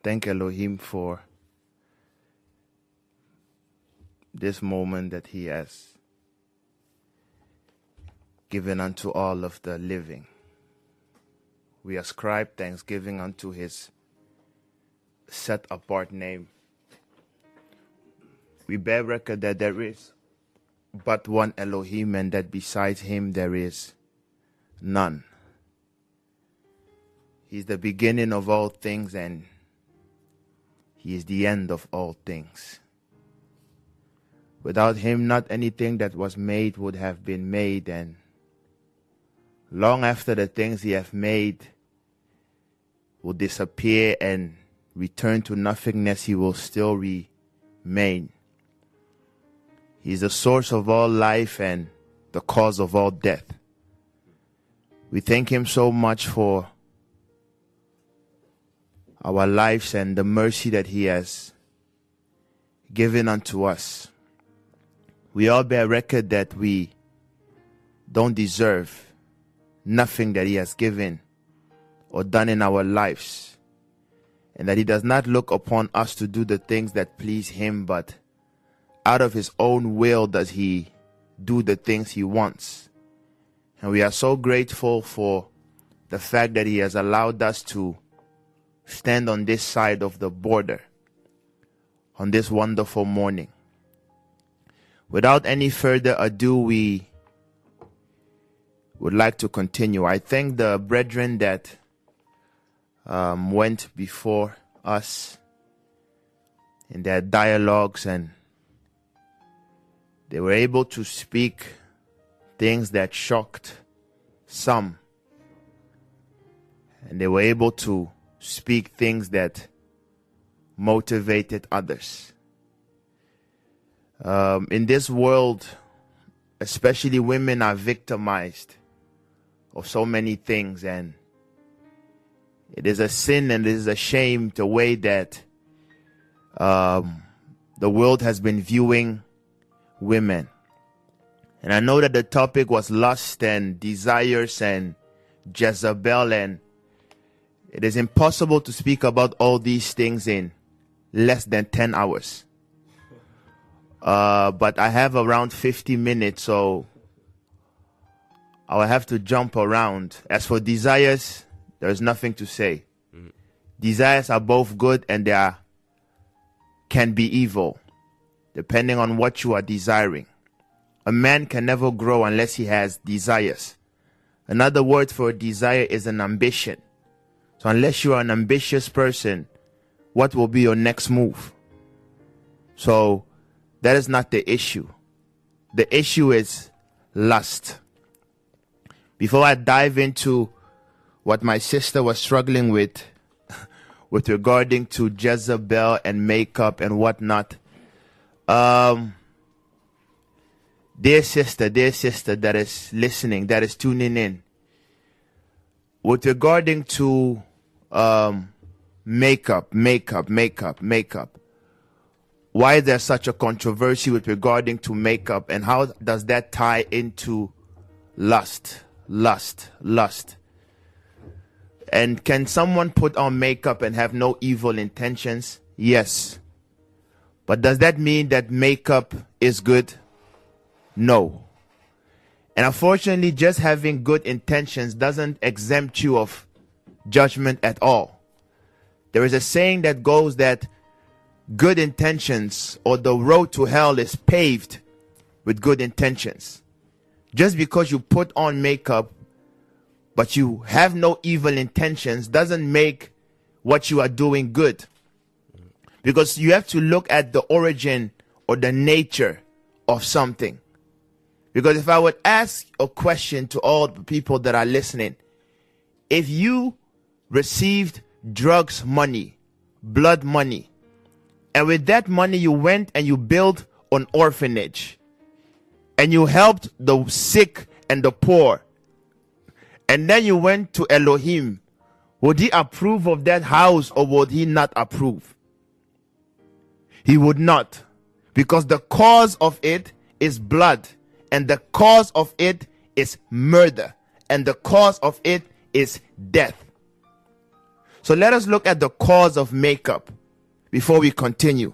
thank Elohim for this moment that he has given unto all of the living. We ascribe thanksgiving unto his set apart name. We bear record that there is but one Elohim, and that besides him there is none. He's the beginning of all things, and he is the end of all things. Without him, not anything that was made would have been made, and long after the things he has made will disappear and return to nothingness, he will still remain. He is the source of all life and the cause of all death. We thank him so much for our lives and the mercy that he has given unto us. We all bear record that we don't deserve nothing that he has given or done in our lives, and that he does not look upon us to do the things that please him, but out of his own will does he do the things he wants. And we are so grateful for the fact that he has allowed us to stand on this side of the border on this wonderful morning. Without any further ado, we would like to continue. I thank the brethren that went before us in their dialogues, and they were able to speak things that shocked some, and they were able to speak things that motivated others. In this world, especially women are victimized of so many things, and it is a sin and it is a shame the way that the world has been viewing women. And I know that the topic was lust and desires and Jezebel, and it is impossible to speak about all these things in less than 10 hours. But I have around 50 minutes, so I will have to jump around. As for desires, there is nothing to say. Desires are both good and they can be evil, depending on what you are desiring. A man can never grow unless he has desires. Another word for a desire is an ambition. So unless you are an ambitious person, what will be your next move? So that is not the issue. The issue is lust. Before I dive into what my sister was struggling with regarding to Jezebel and makeup and whatnot, dear sister that is listening, that is tuning in, with regarding to makeup, why is there such a controversy with regarding to makeup, and how does that tie into lust? And can someone put on makeup and have no evil intentions? Yes. But does that mean that makeup is good? No. And unfortunately, just having good intentions doesn't exempt you of judgment at all. There is a saying that goes that good intentions, or the road to hell, is paved with good intentions. Just because you put on makeup but you have no evil intentions doesn't make what you are doing good. Because you have to look at the origin or the nature of something. Because if I would ask a question to all the people that are listening, if you received drugs money, blood money, and with that money you went and you built an orphanage, and you helped the sick and the poor, and then you went to Elohim, would he approve of that house or would he not approve? He would not, because the cause of it is blood, and the cause of it is murder, and the cause of it is death. So let us look at the cause of makeup before we continue.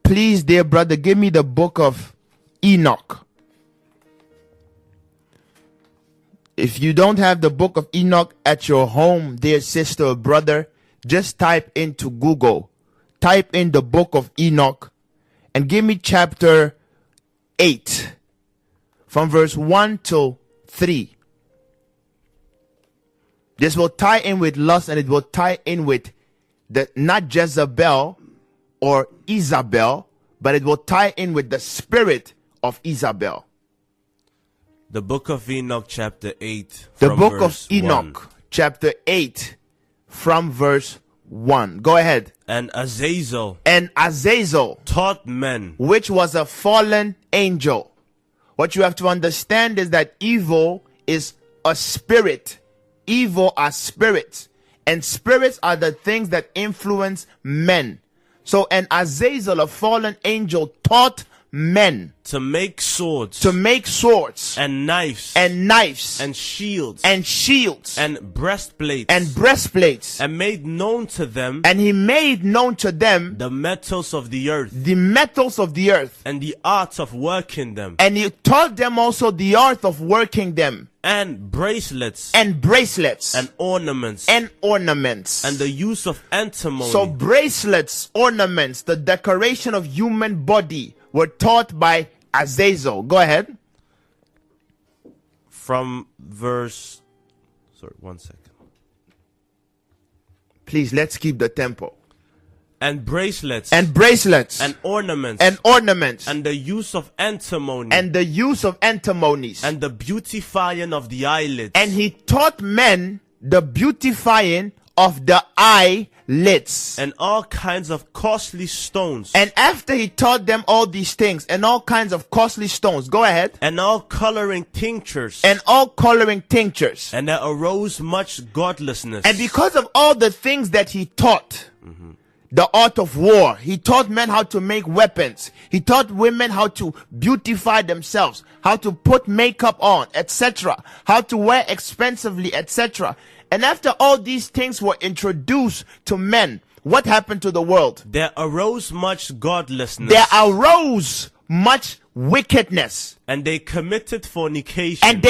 Please, dear brother, give me the book of Enoch. If you don't have the book of Enoch at your home, dear sister or brother, just type into Google, type in the book of Enoch, and give me chapter 8, from verse 1 to 3. This will tie in with lust, and it will tie in with not Jezebel or Isabel, but it will tie in with the spirit of Isabel. The Book of Enoch, chapter 8. The Book of Enoch, chapter 8, from verse 1. Go ahead. And Azazel taught men, which was a fallen angel. What you have to understand is that evil is a spirit. Evil are spirits. And spirits are the things that influence men. So an Azazel, a fallen angel, taught men to make swords, and knives, and shields, and breastplates, and made known to them, and he made known to them the metals of the earth, and the art of working them, and he taught them also the art of working them, and bracelets, and ornaments, and the use of antimony. So bracelets, ornaments, the decoration of human body were taught by Azazel. Go ahead. From verse... Sorry, 1 second. Please, let's keep the tempo. And bracelets. And ornaments. And the use of antimony. And the use of antimonies. And the beautifying of the eyelids. And he taught men the beautifying of the eyelids. And all kinds of costly stones. And after he taught them all these things and all kinds of costly stones, go ahead. And all coloring tinctures. And there arose much godlessness. And because of all the things that he taught, the art of war, he taught men how to make weapons. He taught women how to beautify themselves, how to put makeup on, etc., how to wear expensively, etc. And after all these things were introduced to men, what happened to the world? There arose much godlessness. There arose much wickedness. And they committed fornication. And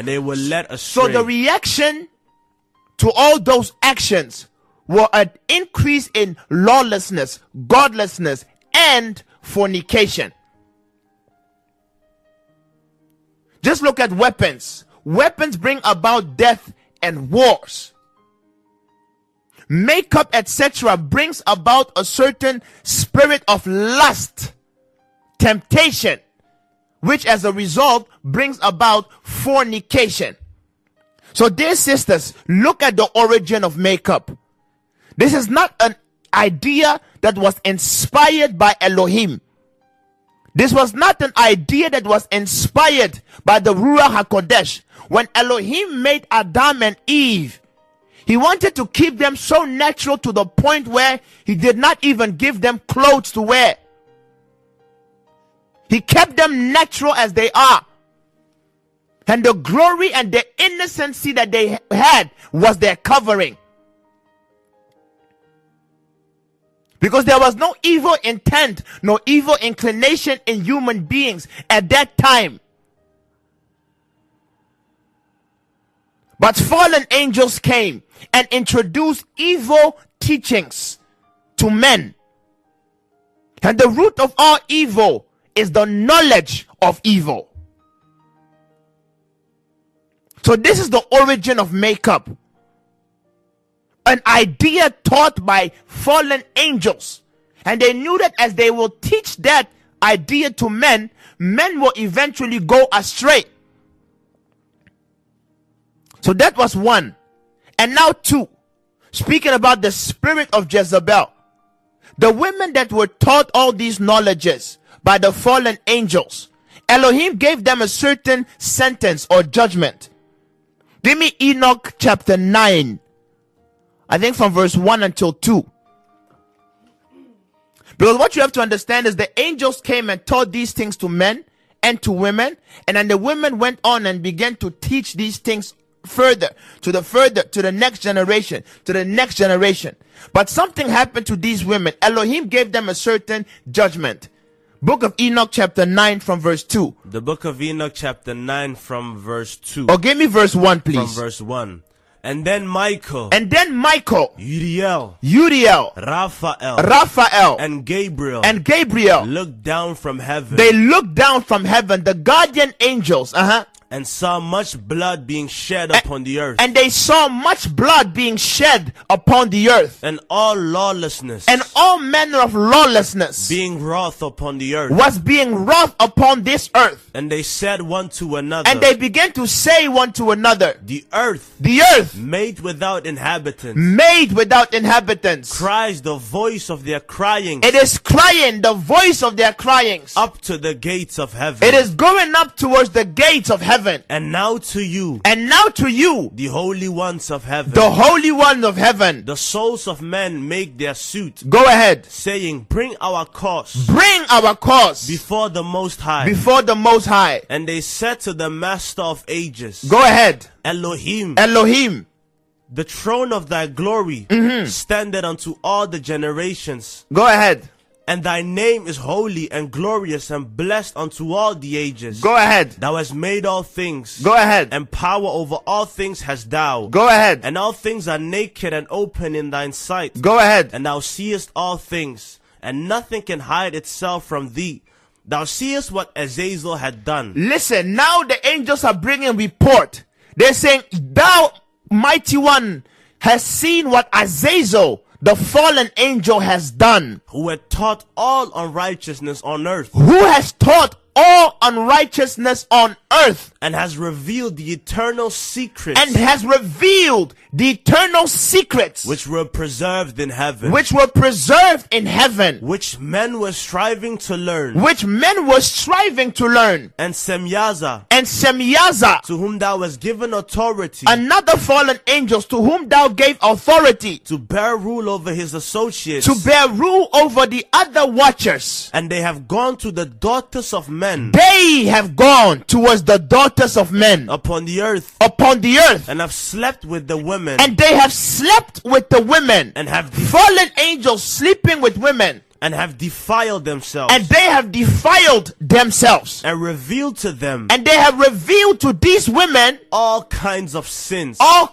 they were led astray. So the reaction to all those actions were an increase in lawlessness, godlessness, and fornication. Just look at weapons. Weapons bring about death and wars. Makeup, etc., brings about a certain spirit of lust, temptation, which as a result brings about fornication. So dear sisters, look at the origin of makeup. This is not an idea that was inspired by Elohim. This was not an idea that was inspired by the Ruach HaKodesh. When Elohim made Adam and Eve, he wanted to keep them so natural to the point where he did not even give them clothes to wear. He kept them natural as they are. And the glory and the innocency that they had was their covering. Because there was no evil intent, no evil inclination in human beings at that time. But fallen angels came and introduced evil teachings to men. And the root of all evil is the knowledge of evil. So this is the origin of makeup. An idea taught by fallen angels. And they knew that as they will teach that idea to men, men will eventually go astray. So that was one. And now two. Speaking about the spirit of Jezebel. The women that were taught all these knowledges by the fallen angels, Elohim gave them a certain sentence or judgment. Give me Enoch chapter 9. I think from verse 1 until 2. Because what you have to understand is the angels came and taught these things to men and to women. And then the women went on and began to teach these things further, to the next generation, to the next generation. But something happened to these women. Elohim gave them a certain judgment. Book of Enoch chapter 9 from verse 2. The Book of Enoch chapter 9 from verse 2. Or give me verse 1, please. From verse 1. And then Michael, Uriel, Raphael, and Gabriel looked down from heaven. They looked down from heaven, the guardian angels, and saw much blood being shed upon the earth. And they saw much blood being shed upon the earth. And all lawlessness. And all manner of lawlessness. Being wrath upon the earth. Was being wrath upon this earth. And they said one to another. And they began to say one to another. The earth. Made without inhabitants. Cries the voice of their crying. It is crying the voice of their cryings. Up to the gates of heaven. It is going up towards the gates of heaven. And now to you, the holy ones of heaven, the souls of men make their suit. Go ahead, saying, bring our cause before the Most High. And they said to the Master of ages, go ahead, Elohim, the throne of thy glory standeth unto all the generations. Go ahead. And thy name is holy and glorious and blessed unto all the ages. Go ahead. Thou hast made all things. Go ahead. And power over all things hast thou. Go ahead. And all things are naked and open in thine sight. Go ahead. And thou seest all things, and nothing can hide itself from thee. Thou seest what Azazel had done. Listen, now the angels are bringing report. They're saying, thou mighty one has seen what Azazel, the fallen angel, has done. Who had taught all unrighteousness on earth. Who has taught all unrighteousness on earth. And has revealed the eternal secrets. Which were preserved in heaven. Which men were striving to learn. And Semyaza, to whom thou hast given authority. Another fallen angel to whom thou gave authority. To bear rule over his associates. To bear rule over the other watchers. And they have gone to the daughters of men. They have gone towards the daughters of men. Upon the earth. And have slept with the women. And they have slept with the women. And have fallen angels sleeping with women. And have defiled themselves. And they have defiled themselves. And revealed to them. And they have revealed to these women all kinds of sins. And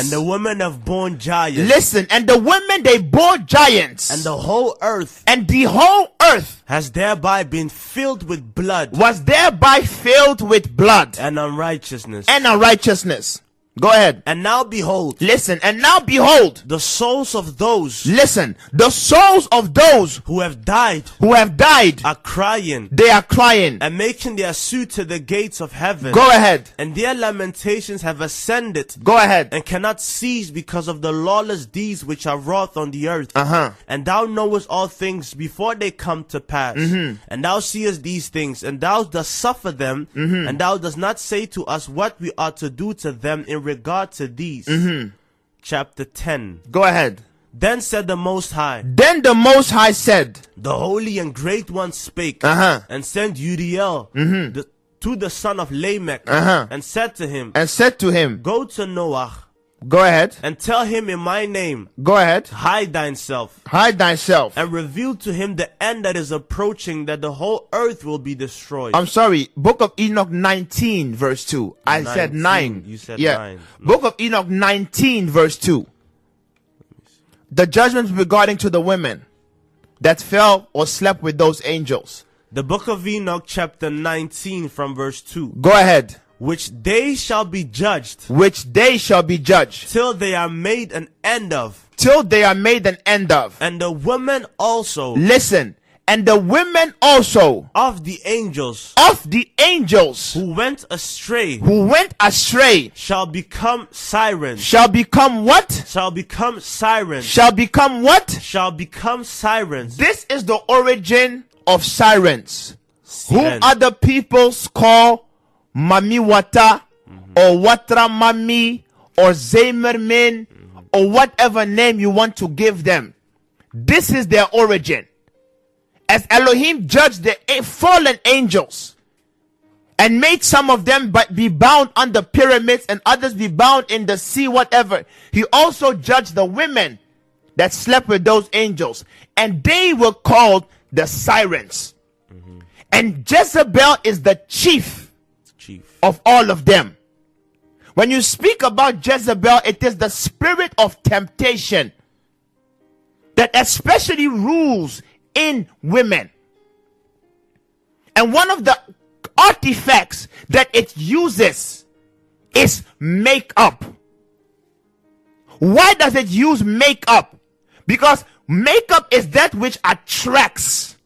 the women have borne giants. Listen, and the women, they bore giants. And the whole earth. Has thereby been filled with blood. And unrighteousness. Go ahead. And now behold. Listen, and now behold. The souls of those. Listen, the souls of those who have died. Are crying. They are crying. And making their suit to the gates of heaven. Go ahead. And their lamentations have ascended. Go ahead. And cannot cease because of the lawless deeds which are wrought on the earth. And thou knowest all things before they come to pass. And thou seest these things, and thou dost suffer them. And thou dost not say to us what we ought to do to them in regard to these. Chapter 10. Go ahead. Then said the Most High. Said, the Holy and Great One spake. And sent Uriel to the son of Lamech. And said to him. Go to Noah. Go ahead. And tell him in my name. Go ahead. Hide thyself. And reveal to him the end that is approaching, that the whole earth will be destroyed. I'm sorry. Book of Enoch 19 verse 2. I said 9. You said 9. Book of Enoch 19 verse 2. The judgment regarding to the women that fell or slept with those angels. The Book of Enoch chapter 19 from verse 2. Go ahead. Which they shall be judged. Till they are made an end of. And the women also. Listen. And the women also. Of the angels. Who went astray. Shall become sirens. Shall become what? Sirens. This is the origin of sirens. Whom other peoples call Mami Wata, or Watra Mami, or Zemermin, or whatever name you want to give them. This is their origin. As Elohim judged the fallen angels, and made some of them be bound on the pyramids and others be bound in the sea, whatever. He also judged the women that slept with those angels, and they were called the sirens. And Jezebel is the chief of all of them. When you speak about Jezebel, it is the spirit of temptation that especially rules in women. And one of the artifacts that it uses is makeup. Why does it use makeup? Because makeup is that which attracts.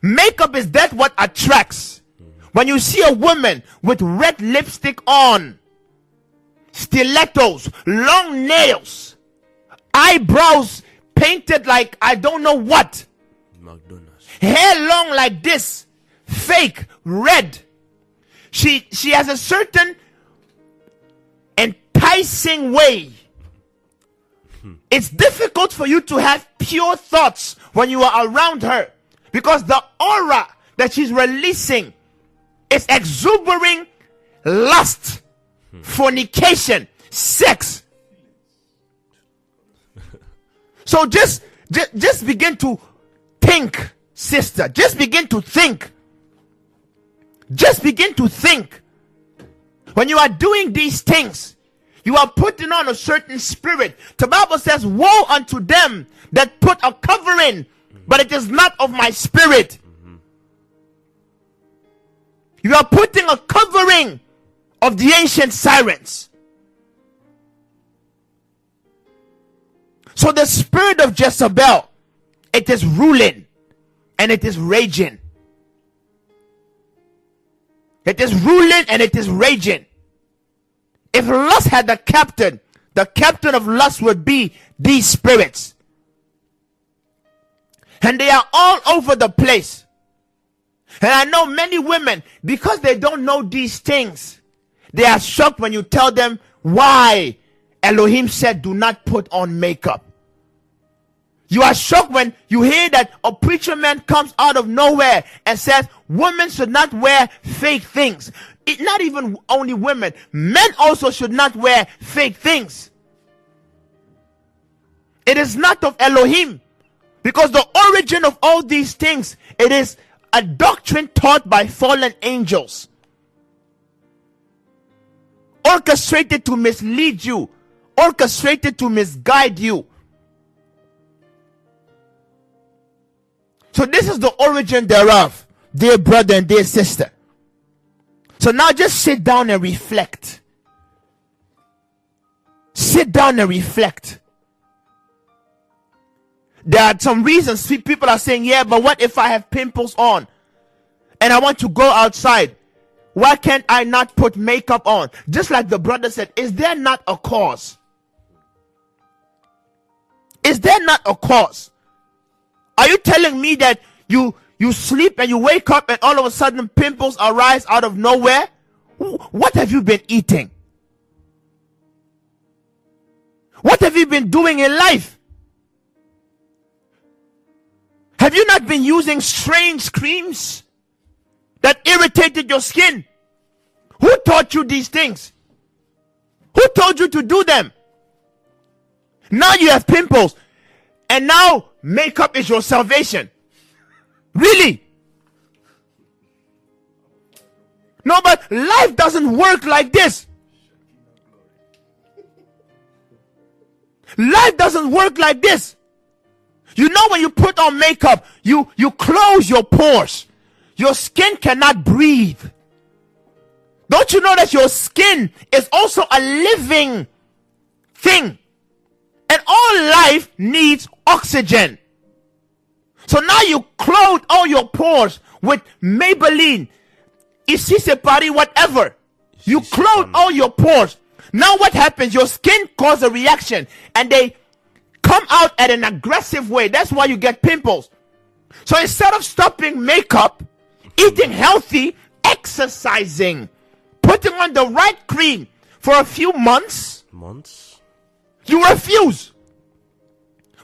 Makeup is that what attracts. When you see a woman with red lipstick on, stilettos, long nails, eyebrows painted like I don't know what, McDonald's. Hair long like this, fake, red. She has a certain enticing way. It's difficult for you to have pure thoughts when you are around her, because the aura that she's releasing is exuberant lust, fornication, sex. So just begin to think, sister. Just begin to think. Just begin to think. When you are doing these things, you are putting on a certain spirit. The Bible says, woe unto them that put a covering, but it is not of my spirit. You are putting a covering of the ancient sirens. So the spirit of Jezebel, it is ruling and it is raging. It is ruling and it is raging. If lust had the captain of lust would be these spirits. And they are all over the place. And I know many women, because they don't know these things, they are shocked when you tell them why Elohim said do not put on makeup. You are shocked when you hear that a preacher man comes out of nowhere and says women should not wear fake things. Not even only women, men also should not wear fake things. It is not of Elohim, because the origin of all these things, it is a doctrine taught by fallen angels, orchestrated to mislead you, orchestrated to misguide you. So this is the origin thereof, dear brother and dear sister. So now just sit down and reflect. Sit down and reflect. There are some reasons people are saying, yeah, but what if I have pimples on and I want to go outside? Why can't I not put makeup on? Just like the brother said, is there not a cause? Is there not a cause? Are you telling me that you sleep and you wake up and all of a sudden pimples arise out of nowhere? What have you been eating? What have you been doing in life? Have you not been using strange creams that irritated your skin? Who taught you these things? Who told you to do them? Now you have pimples, and now makeup is your salvation. Really? No, but life doesn't work like this. Life doesn't work like this. You know, when you put on makeup, you close your pores. Your skin cannot breathe. Don't you know that your skin is also a living thing? And all life needs oxygen. So now you clothe all your pores with Maybelline, Ici c'est Paris, whatever. You clothe all your pores. Now what happens? Your skin causes a reaction and they come out at an aggressive way. That's why you get pimples. So instead of stopping makeup, eating healthy, exercising, putting on the right cream for a few months, you refuse.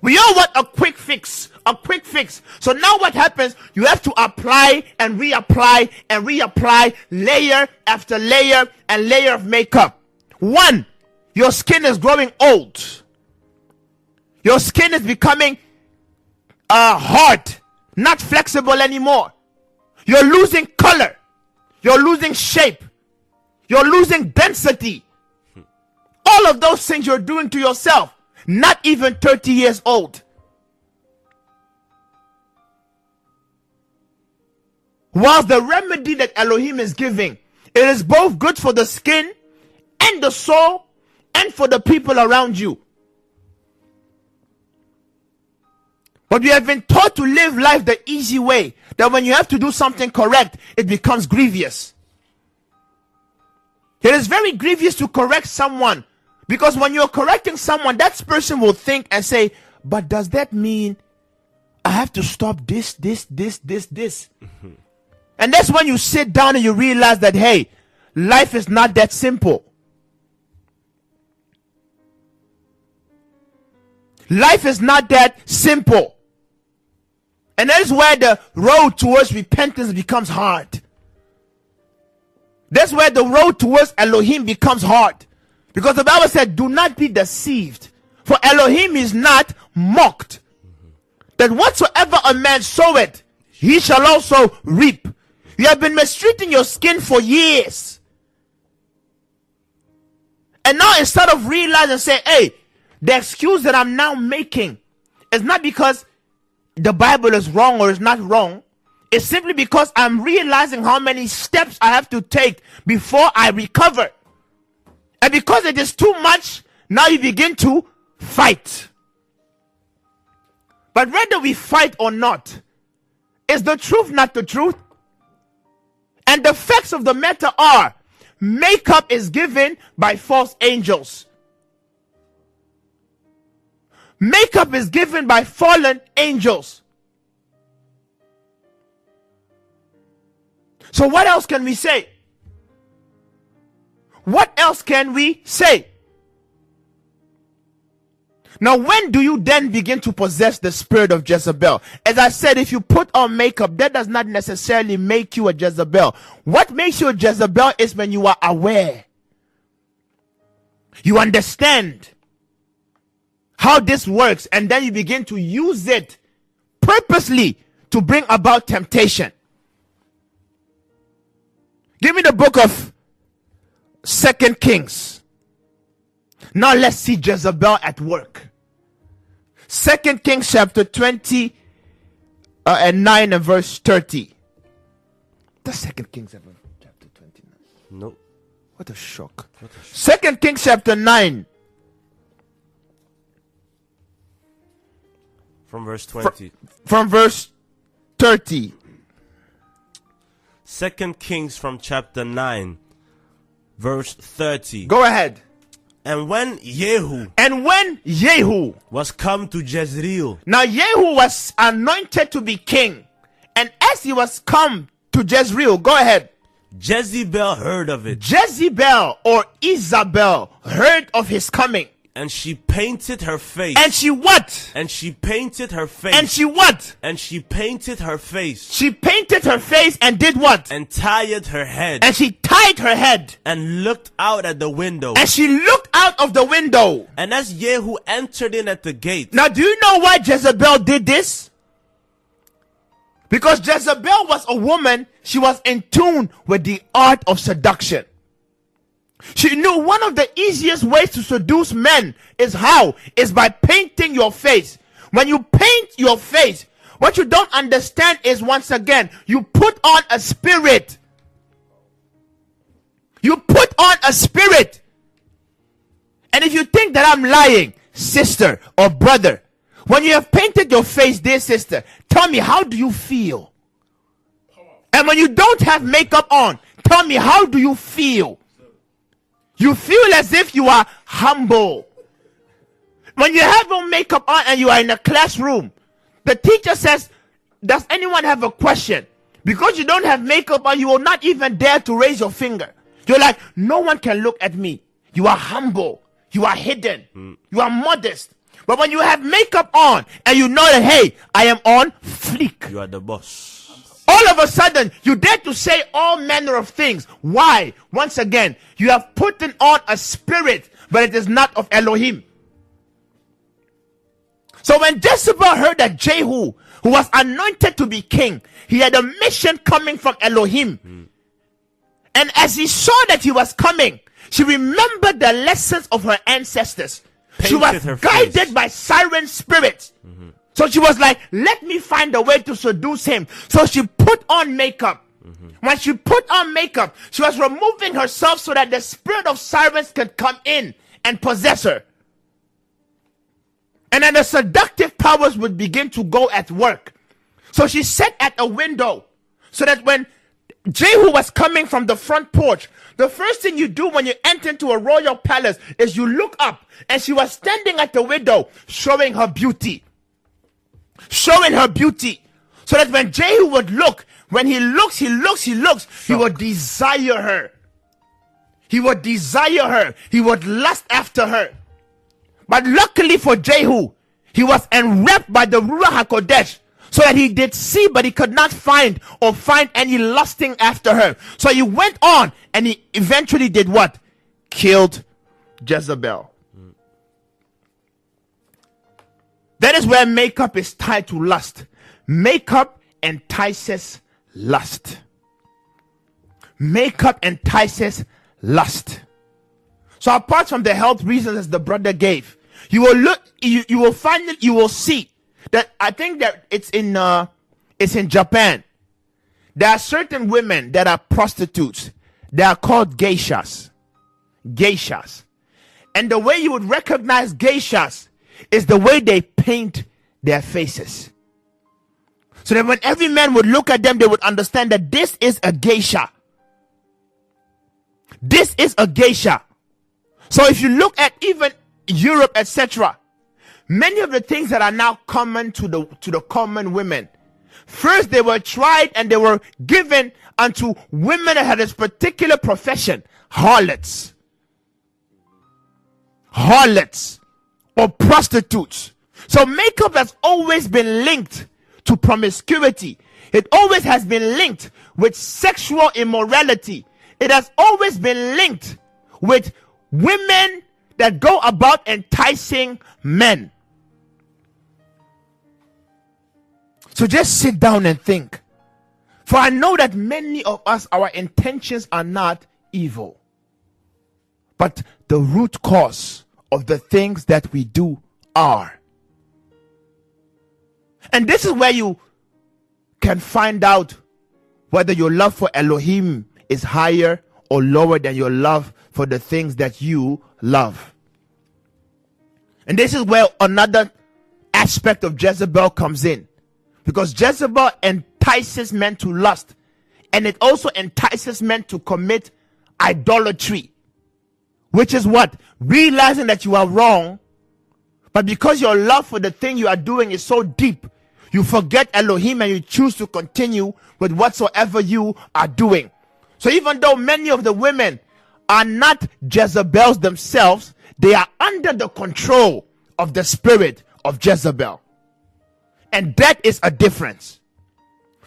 We all want a quick fix. A quick fix. So now what happens? You have to apply and reapply and reapply layer after layer and layer of makeup. One, your skin is growing old. Your skin is becoming hard, not flexible anymore. You're losing color. You're losing shape. You're losing density. All of those things you're doing to yourself. Not even 30 years old. While the remedy that Elohim is giving, it is both good for the skin and the soul and for the people around you. But we have been taught to live life the easy way, that when you have to do something correct, it becomes grievous. It is very grievous to correct someone, because when you're correcting someone, that person will think and say, but does that mean I have to stop this? Mm-hmm. And that's when you sit down and you realize that, hey, life is not that simple. Life is not that simple. And that is where the road towards repentance becomes hard. That's where the road towards Elohim becomes hard. Because the Bible said, do not be deceived. For Elohim is not mocked. That whatsoever a man soweth, he shall also reap. You have been mistreating your skin for years. And now instead of realizing and saying, hey, the excuse that I'm now making is not because the Bible is wrong or is not wrong. It's simply because I'm realizing how many steps I have to take before I recover. And because it is too much, now you begin to fight. But whether we fight or not, is the truth not the truth? And the facts of the matter are, makeup is given by false angels. Makeup is given by fallen angels. So what else can we say? What else can we say? Now, when do you then begin to possess the spirit of Jezebel? As I said, if you put on makeup, that does not necessarily make you a Jezebel. What makes you a Jezebel is when you are aware. You understand how this works, and then you begin to use it purposely to bring about temptation. Give me the book of 2 Kings. Now let's see Jezebel at work. 2 Kings chapter 20 and 9 and verse 30. The 2 Kings chapter 29. No. What a shock. 2 Kings chapter 9. From verse 20. From verse 30. 2 Kings from chapter 9. Verse 30. Go ahead. And when Yehu was come to Jezreel. Now Yehu was anointed to be king. And as he was come to Jezreel, go ahead. Jezebel heard of it. Jezebel or Isabel heard of his coming. And she painted her face. And she what? And she painted her face. And she what? And she painted her face. She painted her face and did what? And tied her head. And she tied her head. And looked out at the window. And she looked out of the window. And as Yehu entered in at the gate. Now do you know why Jezebel did this? Because Jezebel was a woman, she was in tune with the art of seduction. She knew one of the easiest ways to seduce men is how? Is by painting your face. When you paint your face, what you don't understand is, once again, you put on a spirit. You put on a spirit. And if you think that I'm lying, sister or brother, when you have painted your face, dear sister, tell me, how do you feel? And when you don't have makeup on, tell me, how do you feel? You feel as if you are humble. When you have no makeup on and you are in a classroom, the teacher says, does anyone have a question? Because you don't have makeup on, you will not even dare to raise your finger. You're like, no one can look at me. You are humble. You are hidden. You are modest. But when you have makeup on and you know that, hey, I am on fleek, You are the boss. all of a sudden you dare to say all manner of things. Why? Once again, you have put on a spirit, but it is not of Elohim. So when Jezebel heard that Jehu, who was anointed to be king, he had a mission coming from Elohim. And as he saw that he was coming, she remembered the lessons of her ancestors. She was guided by siren spirits. So she was like, let me find a way to seduce him. So she put on makeup. When she put on makeup, she was removing herself so that the spirit of sirens could come in and possess her. And then the seductive powers would begin to go at work. So she sat at a window so that when Jehu was coming from the front porch, the first thing you do when you enter into a royal palace is you look up, and she was standing at the window showing her beauty. Showing her beauty. So that when Jehu would look, when he looks, he would desire her. He would desire her. He would lust after her. But luckily for Jehu, he was enwrapped by the Ruach HaKodesh, so that he did see, but he could not find any lusting after her. So he went on, and he eventually did what? Killed Jezebel. That is where makeup is tied to lust. Makeup entices lust. Makeup entices lust. So apart from the health reasons as the brother gave, you will look, you will find it, you will see that I think that it's in Japan. There are certain women that are prostitutes. They are called geishas. Geishas. And the way you would recognize geishas is the way they paint their faces. So that when every man would look at them, they would understand that this is a geisha. This is a geisha. So if you look at even Europe, etc., many of the things that are now common to the common women, first they were tried and they were given unto women that had this particular profession, harlots or prostitutes. So makeup has always been linked to promiscuity. It always has been linked with sexual immorality. It has always been linked with women that go about enticing men. So just sit down and think. For I know that many of us, our intentions are not evil, but the root cause of the things that we do are. And this is where you can find out whether your love for Elohim is higher or lower than your love for the things that you love. And this is where another aspect of Jezebel comes in. Because Jezebel entices men to lust, and it also entices men to commit idolatry. Which is what? Realizing that you are wrong, but because your love for the thing you are doing is so deep, you forget Elohim and you choose to continue with whatsoever you are doing. So even though many of the women are not Jezebels themselves, they are under the control of the spirit of Jezebel. And that is a difference.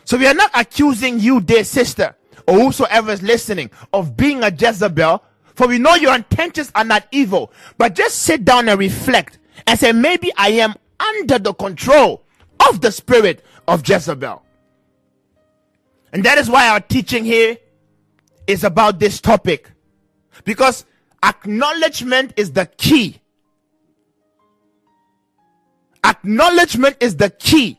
So we are not accusing you, dear sister, or whosoever is listening, of being a Jezebel, for we know your intentions are not evil. But just sit down and reflect and say, maybe I am under the control of the spirit of Jezebel. And that is why our teaching here is about this topic. Because acknowledgement is the key. Acknowledgement is the key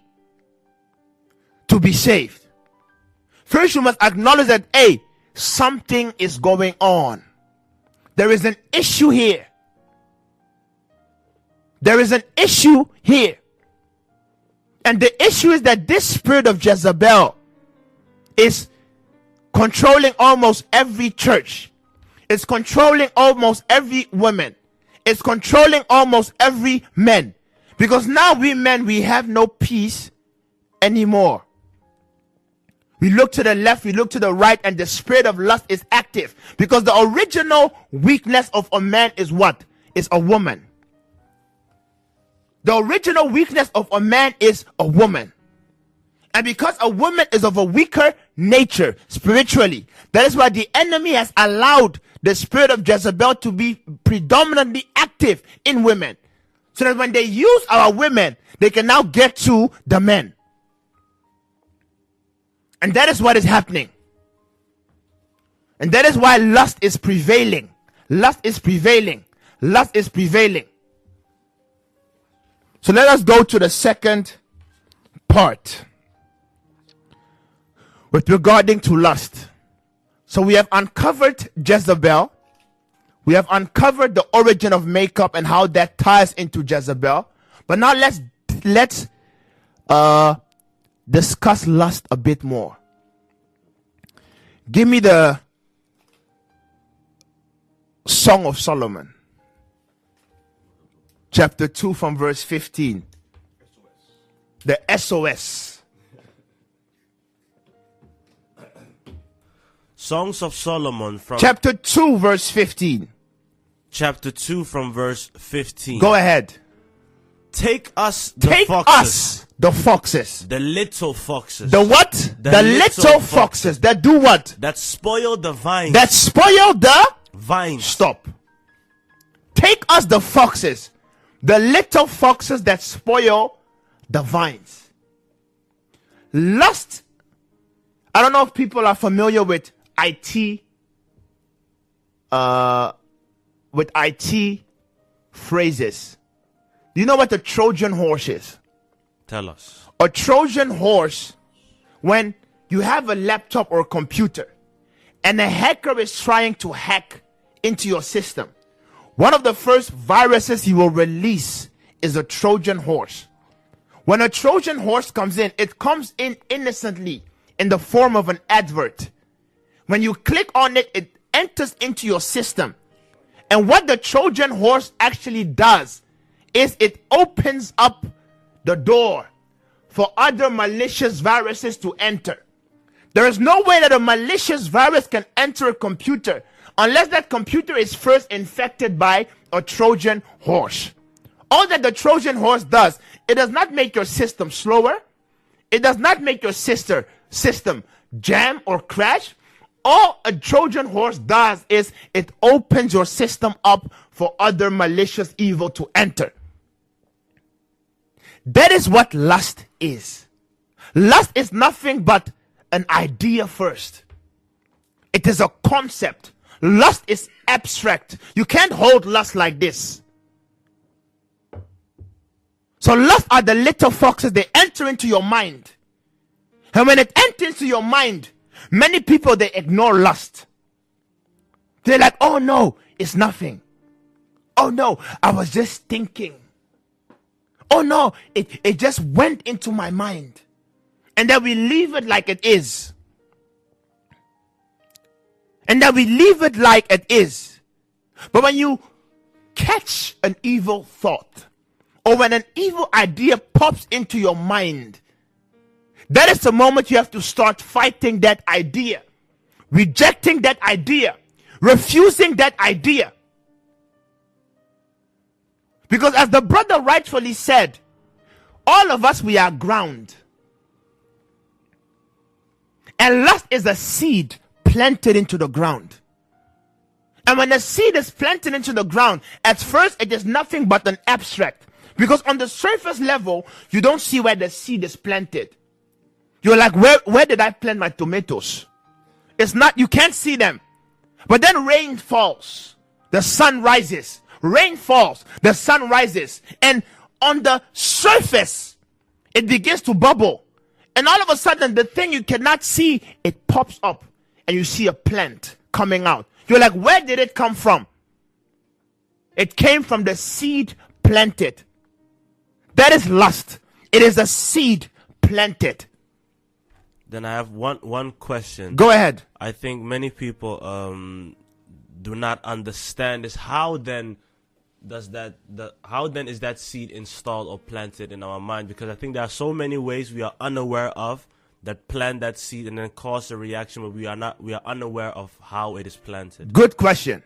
to be saved. First, you must acknowledge that, hey, something is going on. There is an issue here. There is an issue here. And the issue is that this spirit of Jezebel is controlling almost every church. It's controlling almost every woman. It's controlling almost every man. Because now we men, we have no peace anymore. We look to the left, we look to the right, and the spirit of lust is active. Because the original weakness of a man is what? Is a woman. The original weakness of a man is a woman. And because a woman is of a weaker nature spiritually, that is why the enemy has allowed the spirit of Jezebel to be predominantly active in women. So that when they use our women, they can now get to the men. And that is what is happening. And that is why lust is prevailing. Lust is prevailing. Lust is prevailing. So let us go to the second part with regarding to lust. So we have uncovered Jezebel. We have uncovered the origin of makeup and how that ties into Jezebel. But now let's discuss lust a bit more. Give me the Song of Solomon, chapter 2 from verse 15. The SOS. Songs of Solomon from chapter 2 verse 15. Chapter 2 from verse 15. Go ahead. Take us the Take foxes. us the foxes. The little foxes. The what? The little foxes that do what? That spoil the vines. That spoil the vines. Stop. Take us the foxes. The little foxes that spoil the vines. Lust. I don't know if people are familiar with IT. With IT phrases. Do you know what a Trojan horse is? Tell us. A Trojan horse, when you have a laptop or a computer and a hacker is trying to hack into your system, one of the first viruses he will release is a Trojan horse. When a Trojan horse comes in, it comes in innocently in the form of an advert. When you click on it, it enters into your system. And what the Trojan horse actually does is it opens up the door for other malicious viruses to enter. There is no way that a malicious virus can enter a computer unless that computer is first infected by a Trojan horse. All that the Trojan horse does, it does not make your system slower. It does not make your system jam or crash. All a Trojan horse does is it opens your system up for other malicious evil to enter. That is what lust is. Lust is nothing but an idea first. It is a concept. Lust is abstract. You can't hold lust like this. So lust are the little foxes. They enter into your mind. And when it enters into your mind, many people, they ignore lust. They're like, oh no, it's nothing. Oh no, I was just thinking. Oh no, it just went into my mind. And then we leave it like it is. And then we leave it like it is. But when you catch an evil thought, or when an evil idea pops into your mind, that is the moment you have to start fighting that idea, rejecting that idea, refusing that idea. Because as the brother rightfully said, all of us, we are ground. And lust is a seed planted into the ground. And when the seed is planted into the ground, at first it is nothing but an abstract. Because on the surface level, you don't see where the seed is planted. You're like, where did I plant my tomatoes? It's not, you can't see them. But then rain falls. The sun rises. Rain falls. The sun rises. And on the surface, it begins to bubble. And all of a sudden, the thing you cannot see, it pops up. And you see a plant coming out. You're like, where did it come from? It came from the seed planted. That is lust. It is a seed planted. Then I have one question. Go ahead. I think many people do not understand is how then is that seed installed or planted in our mind? Because I think there are so many ways we are unaware of that plant that seed and then cause a reaction, but we are unaware of how it is planted. Good question.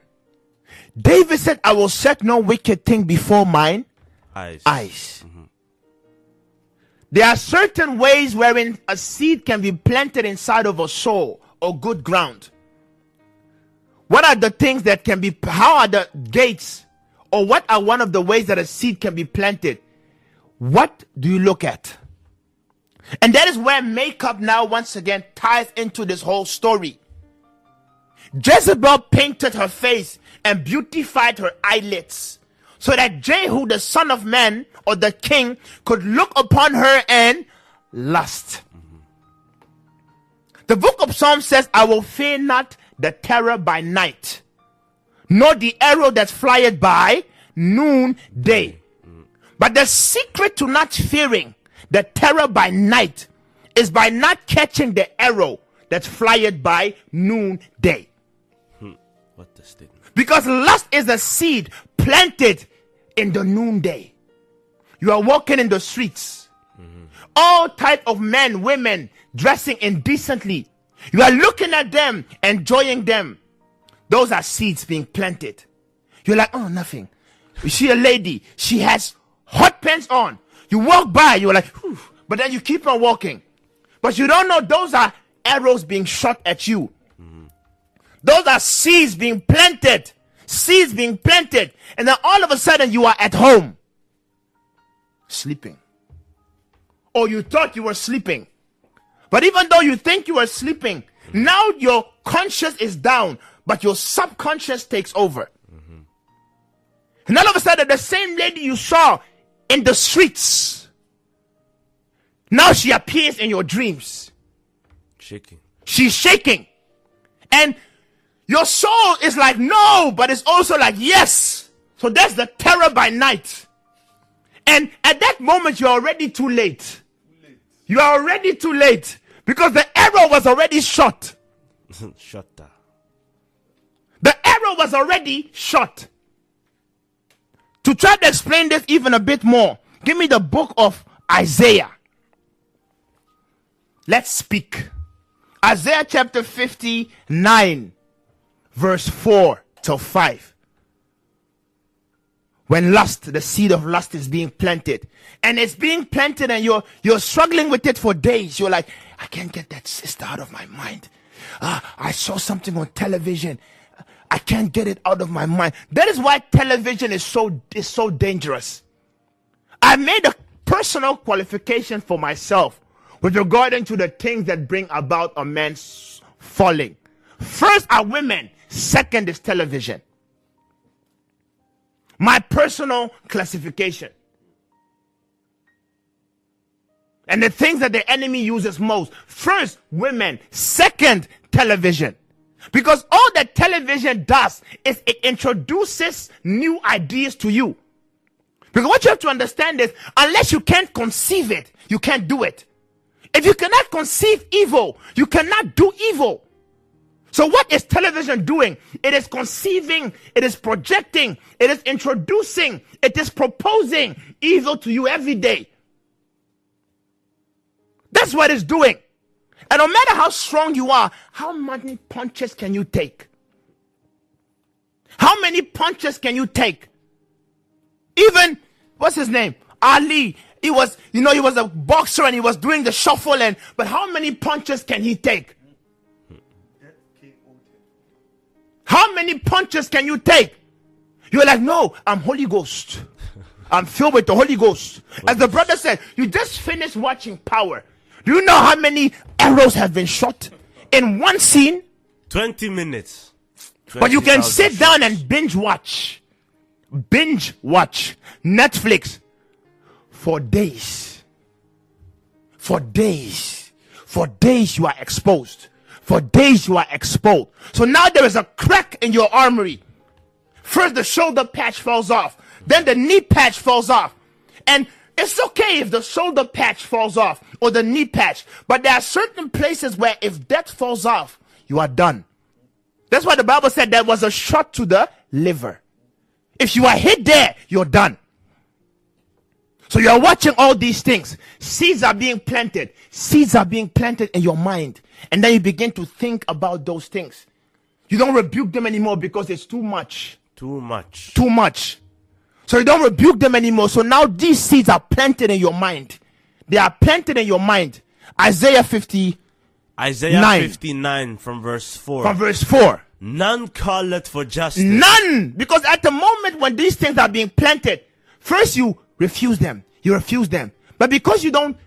David said, I will set no wicked thing before mine eyes. There are certain ways wherein a seed can be planted inside of a soul or good ground. What are the things that can be, how are the gates, or what are one of the ways that a seed can be planted? What do you look at? And that is where makeup now once again ties into this whole story. Jezebel painted her face and beautified her eyelids so that Jehu, the son of man, or the king, could look upon her and lust. The book of Psalms says, I will fear not the terror by night, nor the arrow that flieth by noonday. But the secret to not fearing the terror by night is by not catching the arrow that flieth by noonday. What the statement? Because lust is a seed planted in the noonday. You are walking in the streets. All type of men, women dressing indecently. You are looking at them, enjoying them. Those are seeds being planted. You're like, oh, nothing. You see a lady, she has hot pants on. You walk by, you're like, whew, but then you keep on walking. But you don't know those are arrows being shot at you. Those are seeds being planted. Seeds being planted. And then all of a sudden you are at home. Sleeping. Or you thought you were sleeping. But even though you think you are sleeping, now your conscious is down, but your subconscious takes over. And all of a sudden the same lady you saw in the streets, now she appears in your dreams. Shaking. She's shaking. And your soul is like, no, but it's also like, yes. So that's the terror by night. And at that moment, you're already too late. You are already too late. Because the arrow was already shot. Shut down. The arrow was already shot. To try to explain this even a bit more, give me the book of Isaiah. Let's speak. Isaiah chapter 59. Verse 4 to 5. When lust, the seed of lust is being planted. And it's being planted and you're struggling with it for days. You're like, I can't get that sister out of my mind. I saw something on television. I can't get it out of my mind. That is why television is so dangerous. I made a personal qualification for myself with regard to the things that bring about a man's falling. First are women. Second is television. My personal classification. And the things that the enemy uses most. First, women. Second, television. Because all that television does is it introduces new ideas to you. Because what you have to understand is, unless you can't conceive it, you can't do it. If you cannot conceive evil, you cannot do evil. So what is television doing? It is conceiving, it is projecting, it is introducing, it is proposing evil to you every day. That's what it's doing. And no matter how strong you are, how many punches can you take? How many punches can you take? Even, what's his name? Ali. He was a boxer and he was doing the shuffle, but how many punches can he take? How many punches can you take? You're like, no, I'm Holy Ghost. I'm filled with the Holy Ghost. As the brother said, you just finished watching Power. Do you know how many arrows have been shot in one scene? 20 minutes. But you can sit down and binge watch. Binge watch Netflix for days. For days. For days you are exposed. For days you are exposed. So now there is a crack in your armory. First the shoulder patch falls off. Then the knee patch falls off. And it's okay if the shoulder patch falls off or the knee patch. But there are certain places where if that falls off, you are done. That's why the Bible said there was a shot to the liver. If you are hit there, you're done. So you are watching all these things. Seeds are being planted. Seeds are being planted in your mind. And then you begin to think about those things. You don't rebuke them anymore because it's too much. Too much. Too much. So you don't rebuke them anymore. So now these seeds are planted in your mind. They are planted in your mind. Isaiah 59 from verse 4. From verse 4. None calleth for justice. None. Because at the moment when these things are being planted, first you refuse them. You refuse them. But because you don't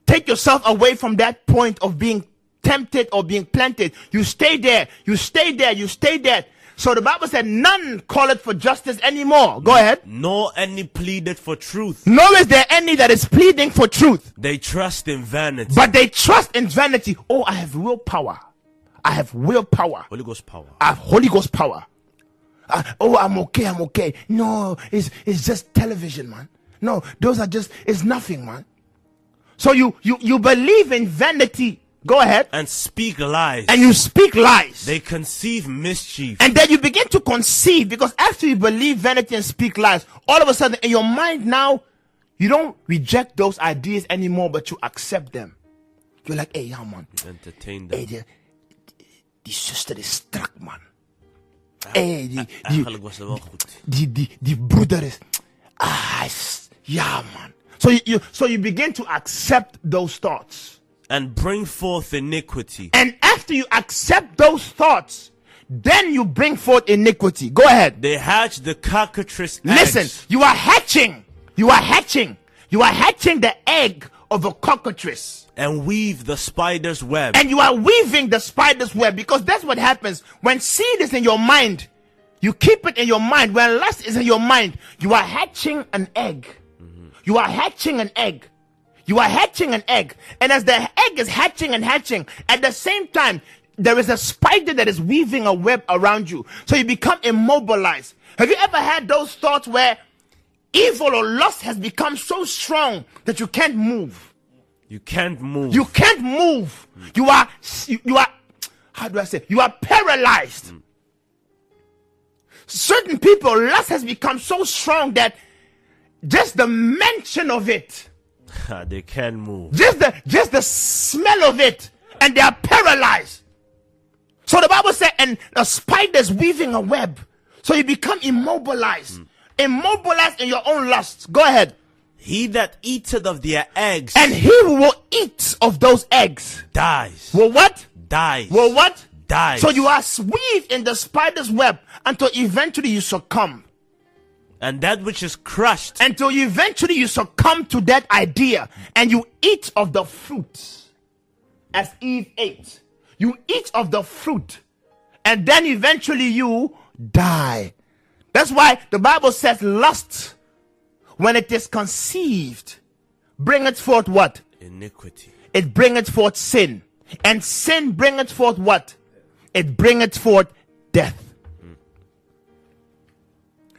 take yourself away from that point of being tempted or being planted, you stay there. You stay there. You stay there. So the Bible said none calleth for justice anymore. Go ahead. Nor any pleaded for truth. Nor is there any that is pleading for truth. They trust in vanity. But they trust in vanity. Oh, I have willpower. I have willpower. Holy Ghost power. I have Holy Ghost power. Oh, I'm okay. I'm okay. No, it's just television, man. No, those are just, it's nothing, man. So you believe in vanity. Go ahead. And speak lies. And you speak lies. They conceive mischief. And then you begin to conceive, because after you believe vanity and speak lies, all of a sudden in your mind now, you don't reject those ideas anymore, but you accept them. You're like, hey, yeah, man. You entertain them. Hey, the sister is struck, man. Hey, the brother is, yeah, man. So you begin to accept those thoughts. And bring forth iniquity. And after you accept those thoughts, then you bring forth iniquity. Go ahead. They hatch the cockatrice eggs. Listen, you are hatching the egg of a cockatrice. And weave the spider's web. And you are weaving the spider's web, because that's what happens when seed is in your mind. You keep it in your mind. When lust is in your mind, you are hatching an egg. You are hatching an egg. You are hatching an egg. And as the egg is hatching and hatching, at the same time, there is a spider that is weaving a web around you. So you become immobilized. Have you ever had those thoughts where evil or lust has become so strong that you can't move? You can't move. You can't move. You are, how do I say? You are paralyzed. Certain people, lust has become so strong that just the mention of it, they can't move. Just the smell of it, and they are paralyzed. So the Bible said, and a spider is weaving a web. So you become immobilized. Immobilized in your own lusts. Go ahead. He that eateth of their eggs, and he who will eat of those eggs, dies. Will what? Dies. Will what? Dies. So you are weaved in the spider's web until eventually you succumb. And that which is crushed, until eventually you succumb to that idea and you eat of the fruit as Eve ate. You eat of the fruit and then eventually you die. That's why the Bible says lust, when it is conceived, bringeth forth what? Iniquity. It bringeth forth sin. And sin bringeth forth what? It bringeth forth death.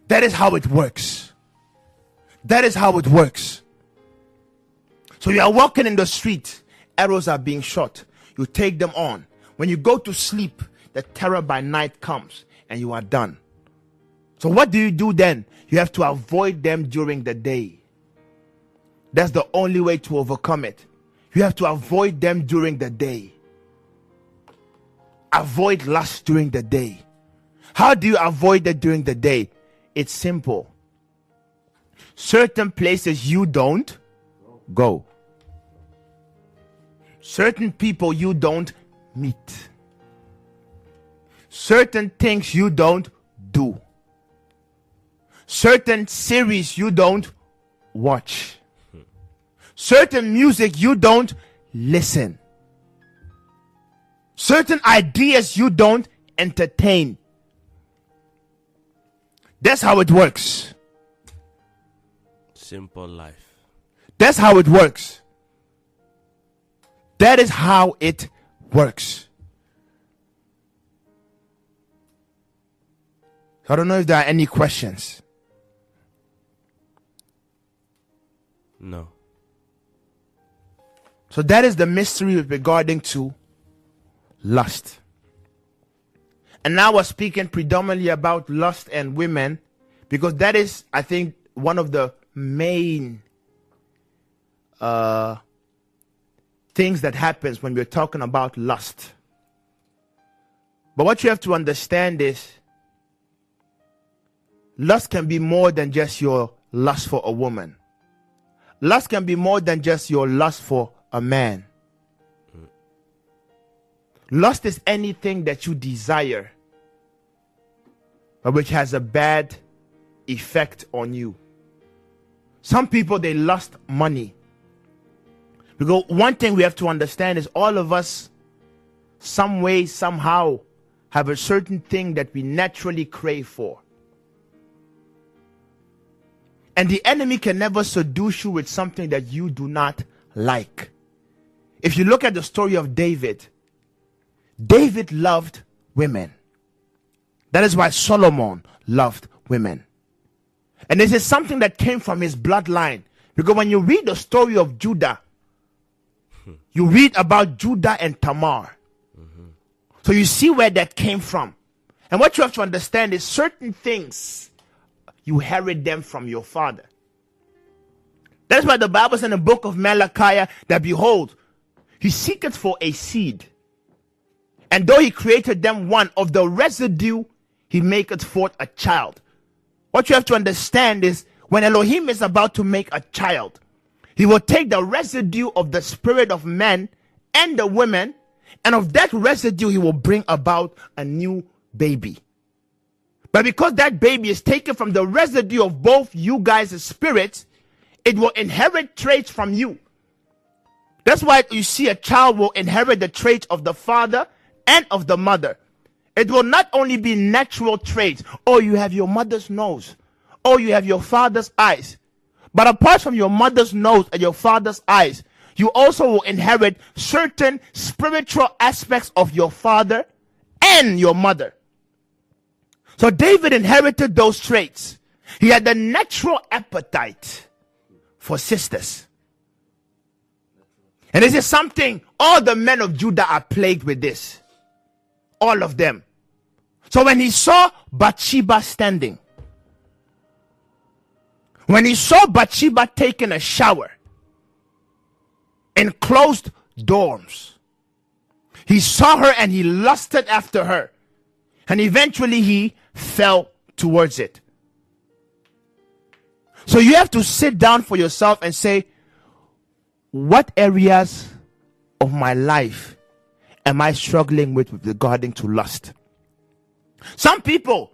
That is how it works. That is how it works. So you are walking in the street, arrows are being shot. You take them on. When you go to sleep, the terror by night comes and you are done. So what do you do then? You have to avoid them during the day. That's the only way to overcome it. You have to avoid them during the day. Avoid lust during the day. How do you avoid it during the day? It's simple. Certain places you don't go. Certain people you don't meet. Certain things you don't do. Certain series you don't watch. Certain music you don't listen. Certain ideas you don't entertain. That's how it works. Simple life. That's how it works. That is how it works. I don't know if there are any questions. No. So that is the mystery regarding to lust. And now we're speaking predominantly about lust and women, because that is, I think, one of the main things that happens when we're talking about lust. But what you have to understand is lust can be more than just your lust for a woman. Lust can be more than just your lust for a man. Lust is anything that you desire, but which has a bad effect on you. Some people, they lust money. Because one thing we have to understand is all of us, some way, somehow, have a certain thing that we naturally crave for. And the enemy can never seduce you with something that you do not like. If you look at the story of David, David loved women. That is why Solomon loved women. And this is something that came from his bloodline. Because when you read the story of Judah, you read about Judah and Tamar. So you see where that came from. And what you have to understand is certain things, you inherit them from your father. That's why the Bible says in the book of Malachi that behold, he seeketh for a seed. And though he created them one, of the residue he maketh forth a child. What you have to understand is when Elohim is about to make a child, he will take the residue of the spirit of men and the women, and of that residue he will bring about a new baby. But because that baby is taken from the residue of both you guys' spirits, it will inherit traits from you. That's why you see a child will inherit the traits of the father and of the mother. It will not only be natural traits. Oh, you have your mother's nose. Oh, you have your father's eyes. But apart from your mother's nose and your father's eyes, you also will inherit certain spiritual aspects of your father and your mother. So David inherited those traits. He had the natural appetite for sisters. And this is something, all the men of Judah are plagued with this. All of them. So when he saw Bathsheba standing, when he saw Bathsheba taking a shower in closed dorms, he saw her and he lusted after her. And eventually he fell towards it. So you have to sit down for yourself and say, what areas of my life am I struggling with regarding to lust? Some people,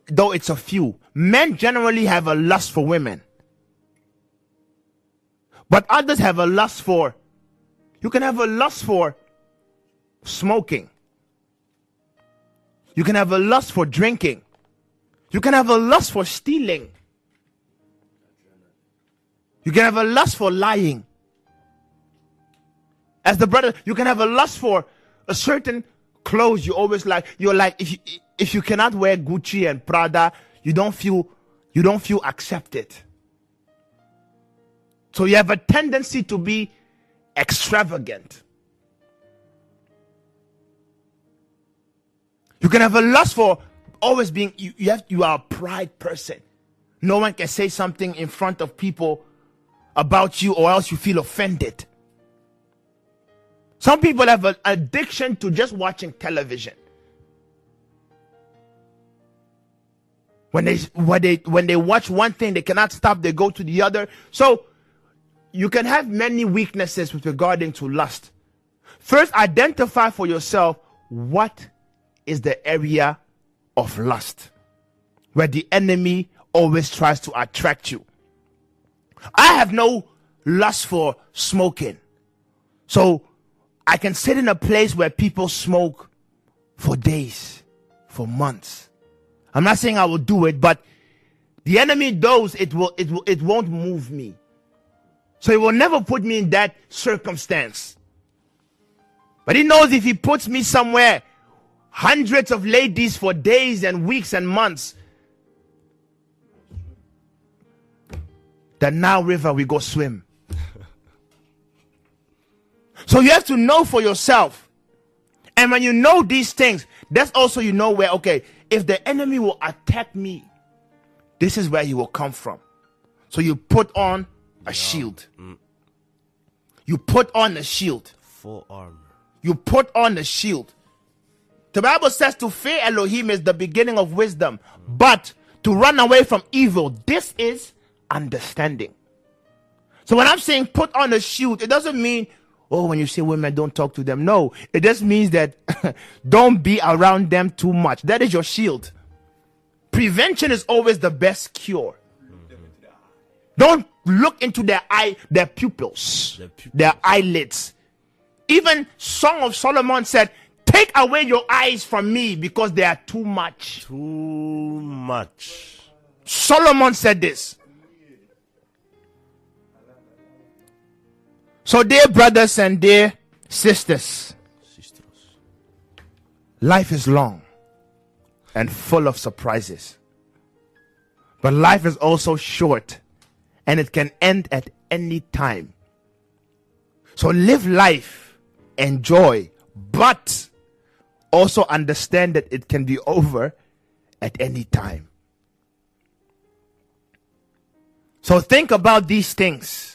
though it's a few, men generally have a lust for women. But others have a lust for, you can have a lust for smoking. You can have a lust for drinking. You can have a lust for stealing. You can have a lust for lying. As the brother, you can have a lust for a certain clothes you always like. You're like, if you cannot wear Gucci and Prada, you don't feel accepted. So you have a tendency to be extravagant. You can have a lust for always being, you are a pride person. No one can say something in front of people about you or else you feel offended. Some people have an addiction to just watching television. When they watch one thing, they cannot stop, they go to the other. So you can have many weaknesses with regarding to lust. First, identify for yourself what is the area of lust where the enemy always tries to attract you. I have no lust for smoking. So I can sit in a place where people smoke for days, for months. I'm not saying I will do it, but the enemy knows it won't move me. So he will never put me in that circumstance. But he knows if he puts me somewhere, hundreds of ladies for days and weeks and months, the Nile River, we go swim. So you have to know for yourself. And when you know these things, that's also you know where, okay, if the enemy will attack me, this is where he will come from. So you put on a shield. You put on a shield. Full armor. You put on the shield. The Bible says to fear Elohim is the beginning of wisdom, but to run away from evil. This is understanding. So when I'm saying put on a shield, it doesn't mean, oh, when you say women, don't talk to them. No, it just means that don't be around them too much. That is your shield. Prevention is always the best cure. Don't look into their pupils, their eyelids. Even Song of Solomon said, take away your eyes from me because they are too much. Too much. Solomon said this. So dear brothers and dear sisters, life is long and full of surprises. But life is also short and it can end at any time. So live life, enjoy, but also understand that it can be over at any time. So think about these things.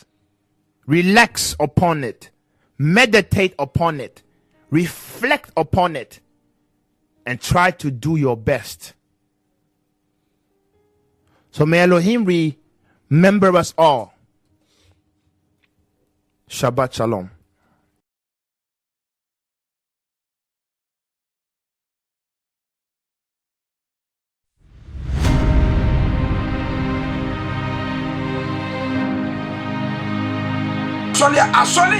Relax upon it. Meditate upon it. Reflect upon it. And try to do your best. So may Elohim remember us all. Shabbat Shalom. Asole